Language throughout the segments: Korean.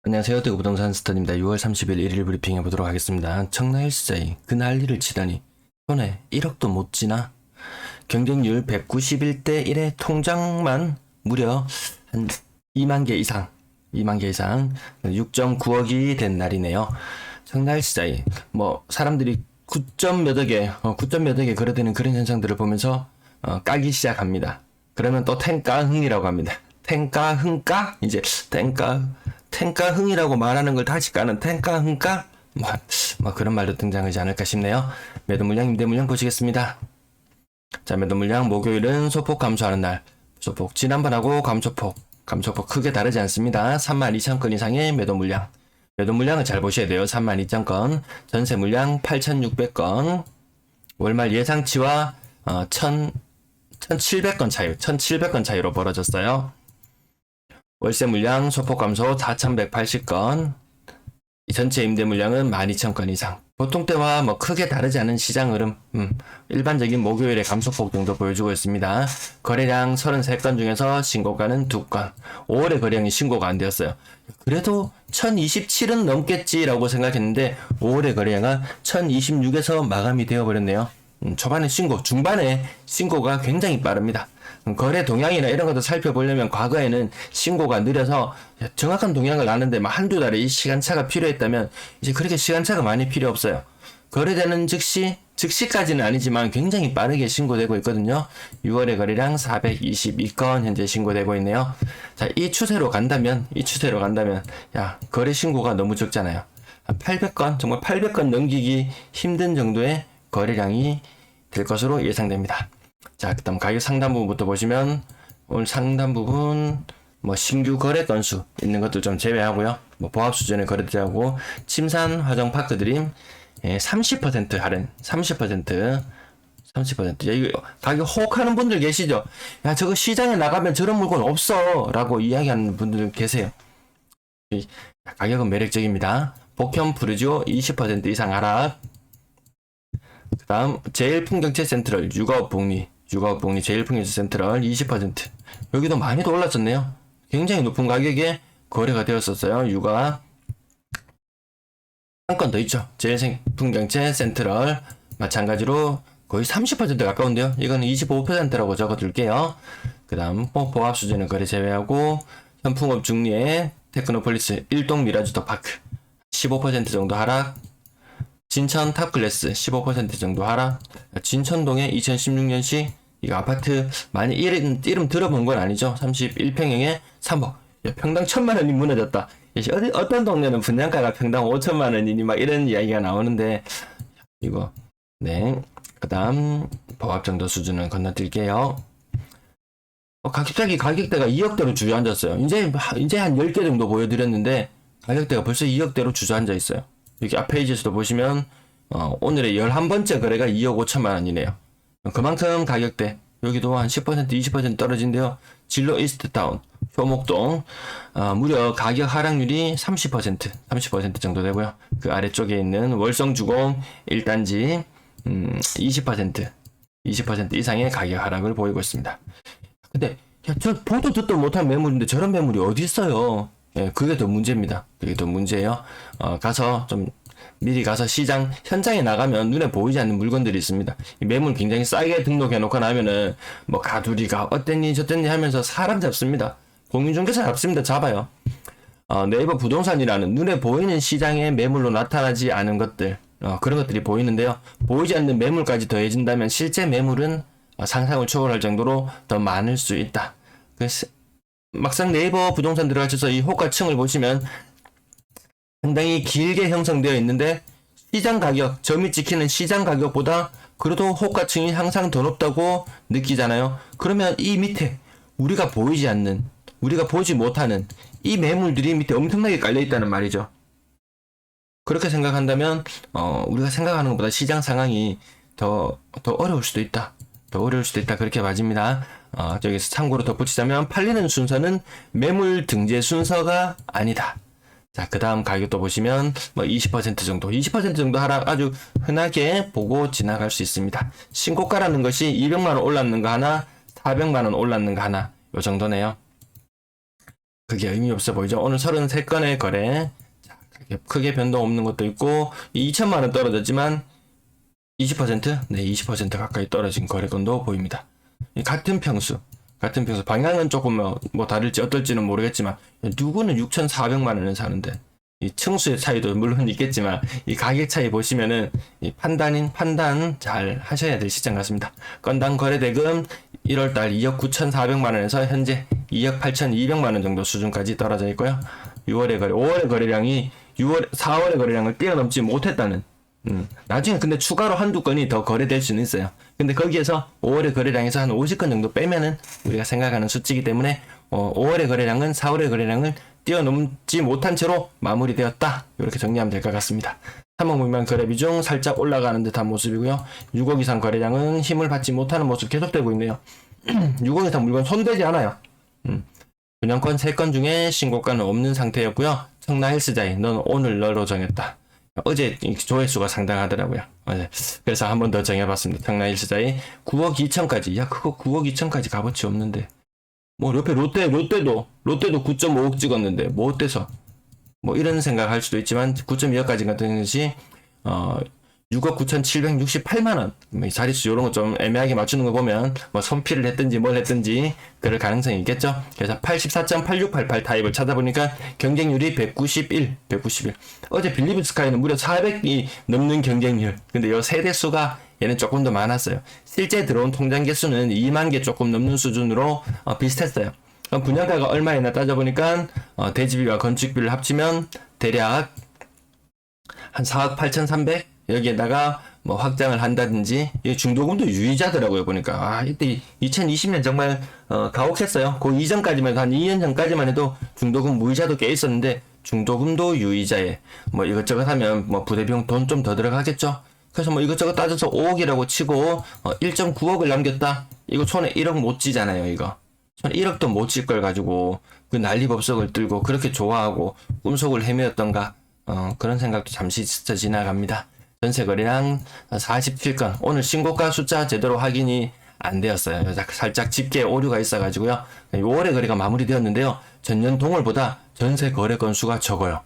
안녕하세요. 대구 부동산 스터디입니다. 6월 30일 일일 브리핑 해보도록 하겠습니다. 청라일시자이 그 난리를 치다니 손에 1억도 못 지나. 경쟁률 191대 1의 통장만 무려 한 2만 개 이상 6.9억이 된 날이네요. 청라일시자이 사람들이 9점 몇 억에 9점 몇 억에 거래되는 그런 현상들을 보면서 까기 시작합니다. 그러면 또 탱가흥이라고 합니다. 탱가흥가? 이제 탱가흥이라고 말하는 걸 다시 까는 탱가흥가? 그런 말도 등장하지 않을까 싶네요. 매도 물량, 임대 물량 보시겠습니다. 자, 매도 물량 목요일은 소폭 감소하는 날. 소폭 지난번하고 감소폭 크게 다르지 않습니다. 32,000건 이상의 매도 물량. 매도 물량을 잘 보셔야 돼요. 32,000건. 전세 물량 8,600건. 월말 예상치와 1,700건 차이로 벌어졌어요. 월세 물량 소폭 감소 4,180건. 전체 임대 물량은 12,000건 이상. 보통 때와 크게 다르지 않은 시장 흐름, 일반적인 목요일의 감소폭 정도 보여주고 있습니다. 거래량 33건 중에서 신고가는 2건. 5월의 거래량이 신고가 안 되었어요. 그래도 1027은 넘겠지라고 생각했는데 5월의 거래량은 1026에서 마감이 되어버렸네요. 초반에 중반에 신고가 굉장히 빠릅니다. 거래 동향이나 이런 것도 살펴보려면 과거에는 신고가 느려서 정확한 동향을 아는데 한두 달의 이 시간차가 필요했다면 이제 그렇게 시간차가 많이 필요 없어요. 거래되는 즉시까지는 아니지만 굉장히 빠르게 신고되고 있거든요. 6월의 거래량 422건 현재 신고되고 있네요. 자, 이 추세로 간다면 거래 신고가 너무 적잖아요. 800건, 정말 800건 넘기기 힘든 정도의 거래량이 될 것으로 예상됩니다. 자, 그다음 가격 상단 부분부터 보시면 오늘 상단 부분 신규 거래 건수 있는 것도 좀 제외하고요. 보합 수준의 거래대하고 침산 화정 파크드림 30% 할인, 30%. 야, 이거 가격 호혹하는 분들 계시죠? 야, 저거 시장에 나가면 저런 물건 없어 라고 이야기하는 분들 계세요. 가격은 매력적입니다. 복현 푸르지오 20% 이상 하락. 그 다음 제일풍경채 센트럴 육아업 복리 제일풍경채 센트럴 20%. 여기도 많이 더 올랐었네요. 굉장히 높은 가격에 거래가 되었었어요. 육아 한 건 더 있죠. 제일풍경채 센트럴 마찬가지로 거의 30% 가까운데요. 이거는 25%라고 적어둘게요. 그 다음 보합 수준의 거래 제외하고 현풍업 중리의 테크노폴리스 일동 미라주터 파크 15% 정도 하락. 진천 탑클래스 15% 정도 하락. 진천동에 2016년식 이거 아파트 많이 이름 들어본 건 아니죠. 31평형에 3억. 평당 1,000만원이 무너졌다. 어떤 동네는 분양가가 평당 5천만원이니 이런 이야기가 나오는데 이거 네. 그 다음 보합 정도 수준은 건너뛸게요. 갑자기 가격대가 2억대로 주저앉았어요. 이제 한 10개 정도 보여드렸는데 가격대가 벌써 2억대로 주저앉아 있어요. 여기 앞 페이지에서도 보시면 오늘의 11번째 거래가 2억 5천만 원이네요. 그만큼 가격대 여기도 한 10% 20% 떨어진대요. 진로 이스트타운 효목동 무려 가격 하락률이 30% 정도 되고요. 그 아래쪽에 있는 월성주공 1단지 20% 이상의 가격 하락을 보이고 있습니다. 근데 저 보도 듣도 못한 매물인데 저런 매물이 어디 있어요? 예, 그게 더 문제입니다. 그게 더 문제예요. 미리 가서 시장 현장에 나가면 눈에 보이지 않는 물건들이 있습니다. 이 매물 굉장히 싸게 등록해 놓고 나면은 가두리가 어땠니 저땠니 하면서 사람 잡습니다. 공인중개사 잡아요. 네이버 부동산이라는 눈에 보이는 시장의 매물로 나타나지 않은 것들, 그런 것들이 보이는데요. 보이지 않는 매물까지 더해진다면 실제 매물은 상상을 초월할 정도로 더 많을 수 있다. 그래서 막상 네이버 부동산 들어가셔서 이 호가층을 보시면 상당히 길게 형성되어 있는데 시장 가격, 점이 찍히는 시장 가격보다 그래도 호가층이 항상 더 높다고 느끼잖아요. 그러면 이 밑에 우리가 보이지 않는, 우리가 보지 못하는 이 매물들이 밑에 엄청나게 깔려 있다는 말이죠. 그렇게 생각한다면 우리가 생각하는 것보다 시장 상황이 더 어려울 수도 있다. 그렇게 맞습니다. 저기서 참고로 덧붙이자면 팔리는 순서는 매물 등재 순서가 아니다. 자, 그 다음 가격도 보시면 20% 정도 하락 아주 흔하게 보고 지나갈 수 있습니다. 신고가라는 것이 200만원 올랐는 거 하나, 400만원 올랐는 거 하나, 요 정도네요. 그게 의미 없어 보이죠? 오늘 33건의 거래. 자, 크게 변동 없는 것도 있고, 2천만 원 떨어졌지만, 20%? 네, 20% 가까이 떨어진 거래건도 보입니다. 같은 평수, 방향은 조금 뭐 다를지 어떨지는 모르겠지만, 누구는 6,400만 원을 사는데, 이 층수의 차이도 물론 있겠지만, 이 가격 차이 보시면은, 이 판단 잘 하셔야 될 시점 같습니다. 건당 거래대금 1월달 2억 9,400만 원에서 현재 2억 8,200만 원 정도 수준까지 떨어져 있고요. 6월의 거래, 5월의 거래량이 4월의 거래량을 뛰어넘지 못했다는, 나중에 근데 추가로 한두 건이 더 거래될 수는 있어요. 근데 거기에서 5월의 거래량에서 한 50건 정도 빼면은 우리가 생각하는 수치이기 때문에 5월의 거래량은 4월의 거래량을 뛰어넘지 못한 채로 마무리되었다. 이렇게 정리하면 될 것 같습니다. 3억 미만 거래 비중 살짝 올라가는 듯한 모습이고요. 6억 이상 거래량은 힘을 받지 못하는 모습 계속되고 있네요. 6억 이상 물건 손대지 않아요. 분양권 3건 중에 신고가는 없는 상태였고요. 청라 헬스자이 넌 오늘 너로 정했다. 어제 조회수가 상당하더라고요. 그래서 한 번 더 정해봤습니다. 청라 헬스자이 9억 2천까지. 야, 그거 9억 2천까지 값어치 없는데. 뭐 옆에 롯데도 9.5억 찍었는데 뭐 어때서? 뭐 이런 생각할 수도 있지만 9.2억까지 같은 것이 6억 9,768만 원. 자릿수 이런 거 좀 애매하게 맞추는 거 보면 뭐 손필을 했든지 뭘 했든지 그럴 가능성이 있겠죠. 그래서 84.8688 타입을 찾아보니까 경쟁률이 191. 어제 빌리브 스카이는 무려 400이 넘는 경쟁률. 근데 요 세대 수가 얘는 조금 더 많았어요. 실제 들어온 통장 개수는 2만 개 조금 넘는 수준으로 비슷했어요. 그럼 분양가가 얼마이나 따져보니까 대지비와 건축비를 합치면 대략 한 4억 8,300? 여기에다가 뭐 확장을 한다든지, 이 중도금도 유의자더라고요, 보니까. 이때 2020년 정말 가혹했어요. 그 이전까지만 해도, 한 2년 전까지만 해도 중도금 무이자도 꽤 있었는데, 중도금도 유의자에, 뭐 이것저것 하면 뭐 부대비용 돈 좀 더 들어가겠죠? 그래서 뭐 이것저것 따져서 5억이라고 치고, 1.9억을 남겼다? 이거 손에 1억 못 쥐잖아요, 이거. 손에 1억도 못 질 걸 가지고, 그 난리법석을 들고, 그렇게 좋아하고, 꿈속을 헤매었던가, 그런 생각도 잠시 스쳐 지나갑니다. 전세거래량 47건. 오늘 신고가 숫자 제대로 확인이 안 되었어요. 살짝 집계 오류가 있어가지고요. 5월의 거래가 마무리되었는데요. 전년 동월보다 전세 거래 건수가 적어요.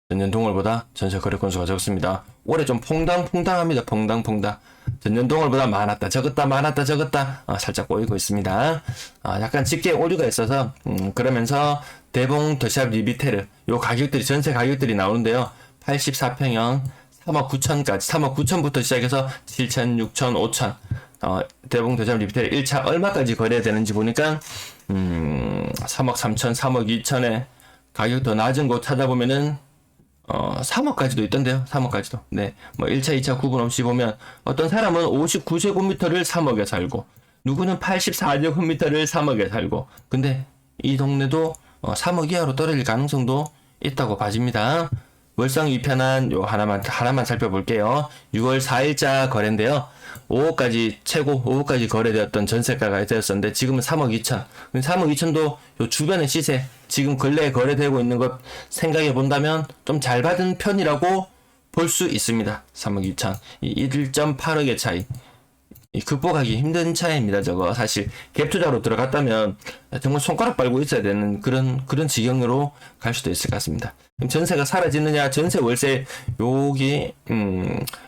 전년 동월보다 전세 거래 건수가 적습니다. 올해 좀 퐁당퐁당합니다. 퐁당퐁당. 전년 동월보다 많았다 적었다 살짝 보이고 있습니다. 약간 집계 오류가 있어서 그러면서 대봉 더샵 리비테르 요 가격들이 전세 가격들이 나오는데요. 84평형 3억 9천까지 3억 9천부터 시작해서 7천, 6천, 5천 대봉 더샵 리비테르 1차 얼마까지 거래해야 되는지 보니까 3억 3천, 3억 2천에 가격 더 낮은 곳 찾아보면은 3억까지도 있던데요. 3억까지도. 네. 뭐 1차, 2차 구분 없이 보면 어떤 사람은 59제곱미터를 3억에 살고 누구는 84제곱미터를 3억에 살고 근데 이 동네도 3억 이하로 떨어질 가능성도 있다고 봐집니다. 월성 2편한 요 하나만 살펴볼게요. 6월 4일자 거래인데요. 5억까지 최고 5억까지 거래되었던 전세가가 되었었는데 지금은 3억 2천. 3억 2천도 요 주변의 시세 지금 근래에 거래되고 있는 것 생각해 본다면 좀 잘 받은 편이라고 볼 수 있습니다. 3억 2천. 이 1.8억의 차이. 극복하기 힘든 차이입니다. 저거 사실 갭 투자로 들어갔다면 정말 손가락 빨고 있어야 되는 그런 지경으로 갈 수도 있을 것 같습니다. 그럼 전세가 사라지느냐? 전세 월세 여기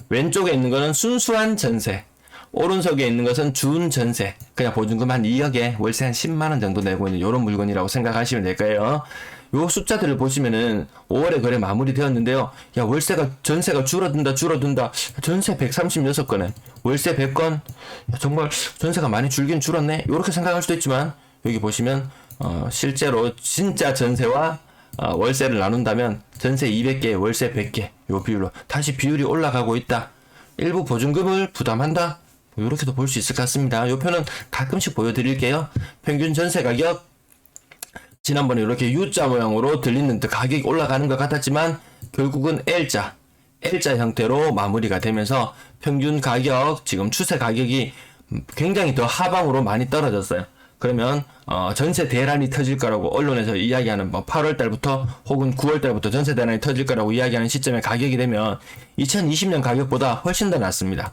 왼쪽에 있는 거는 순수한 전세, 오른쪽에 있는 것은 준 전세. 그냥 보증금 한 2억에 월세 한 10만 원 정도 내고 있는 이런 물건이라고 생각하시면 될 거예요. 요 숫자들을 보시면은 5월에 거래 마무리되었는데요. 야, 전세가 줄어든다. 전세 136건에 월세 100건. 야, 정말 전세가 많이 줄긴 줄었네. 요렇게 생각할 수도 있지만 여기 보시면 실제로 진짜 전세와 월세를 나눈다면 전세 200개, 월세 100개 요 비율로 다시 비율이 올라가고 있다. 일부 보증금을 부담한다. 요렇게도 볼 수 있을 것 같습니다. 요 표는 가끔씩 보여드릴게요. 평균 전세 가격 지난번에 이렇게 U자 모양으로 들리는 듯 가격이 올라가는 것 같았지만 결국은 L자 형태로 마무리가 되면서 평균 가격, 지금 추세 가격이 굉장히 더 하방으로 많이 떨어졌어요. 그러면 전세 대란이 터질 거라고 언론에서 이야기하는 8월 달부터 혹은 9월 달부터 전세 대란이 터질 거라고 이야기하는 시점의 가격이 되면 2020년 가격보다 훨씬 더 낮습니다.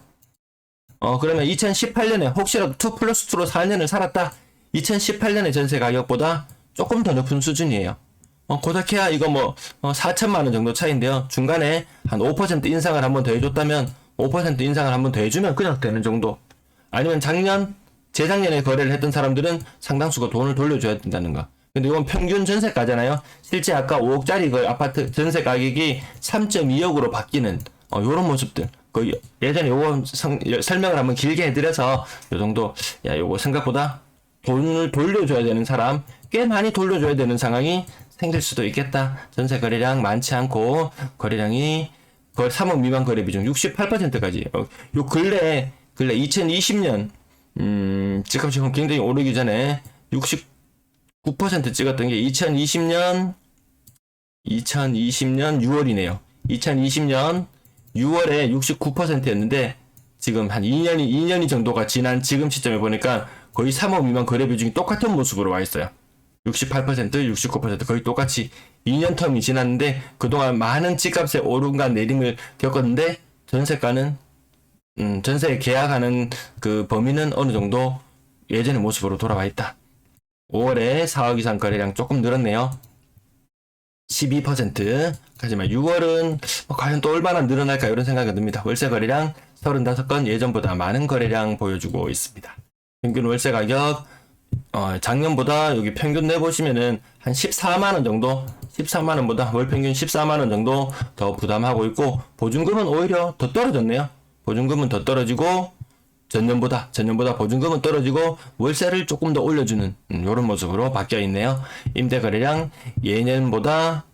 그러면 2018년에 혹시라도 2+2로 4년을 살았다. 2018년의 전세 가격보다 조금 더 높은 수준이에요. 고다케야 이거 뭐 4천만 원 정도 차이인데요. 중간에 한 5% 인상을 한번 더 해줬다면 5% 인상을 한번 더 해주면 그냥 되는 정도. 아니면 재작년에 거래를 했던 사람들은 상당수가 돈을 돌려줘야 된다는 거. 근데 이건 평균 전세가잖아요. 실제 아까 5억짜리 그 아파트 전세 가격이 3.2억으로 바뀌는 요런 모습들. 그 예전에 요거 설명을 한번 길게 해드려서 요 정도 요거 생각보다 돈을 돌려줘야 되는 사람 꽤 많이 돌려줘야 되는 상황이 생길 수도 있겠다. 전세 거래량 많지 않고 거래량이 거의 3억 미만 거래 비중 68%까지. 요 근래 2020년 집값이 굉장히 오르기 전에 69% 찍었던 게 2020년 6월이네요. 2020년 6월에 69%였는데 지금 한 2년이 정도가 지난 지금 시점에 보니까 거의 3억 미만 거래 비중이 똑같은 모습으로 와 있어요. 68%, 69% 거의 똑같이 2년 텀이 지났는데 그동안 많은 집값의 오름과 내림을 겪었는데 전세가는 전세 계약하는 그 범위는 어느 정도 예전의 모습으로 돌아와 있다. 5월에 4억 이상 거래량 조금 늘었네요. 12%. 하지만 6월은 과연 또 얼마나 늘어날까 이런 생각이 듭니다. 월세 거래량 35건 예전보다 많은 거래량 보여주고 있습니다. 평균 월세 가격 작년보다 여기 평균 내보시면은 한 14만원 정도 14만원보다 월 평균 14만원 정도 더 부담하고 있고 보증금은 오히려 더 떨어졌네요. 보증금은 더 떨어지고 전년보다 보증금은 떨어지고 월세를 조금 더 올려주는 이런 모습으로 바뀌어 있네요. 임대 거래량 예년보다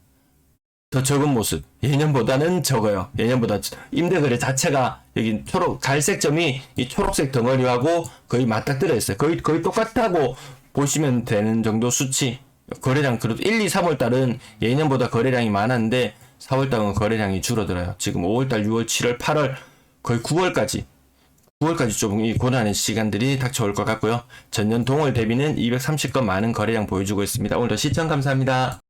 더 적은 모습. 예년보다는 적어요. 예년보다 임대 거래 자체가 여기 갈색 점이 이 초록색 덩어리하고 거의 맞닥뜨려 있어요. 거의 똑같다고 보시면 되는 정도 수치. 거래량 그래도 1, 2, 3월 달은 예년보다 거래량이 많았는데 4월 달은 거래량이 줄어들어요. 지금 5월 달, 6월, 7월, 8월 거의 9월까지 좀 이 고난의 시간들이 닥쳐올 것 같고요. 전년 동월 대비는 230건 많은 거래량 보여주고 있습니다. 오늘도 시청 감사합니다.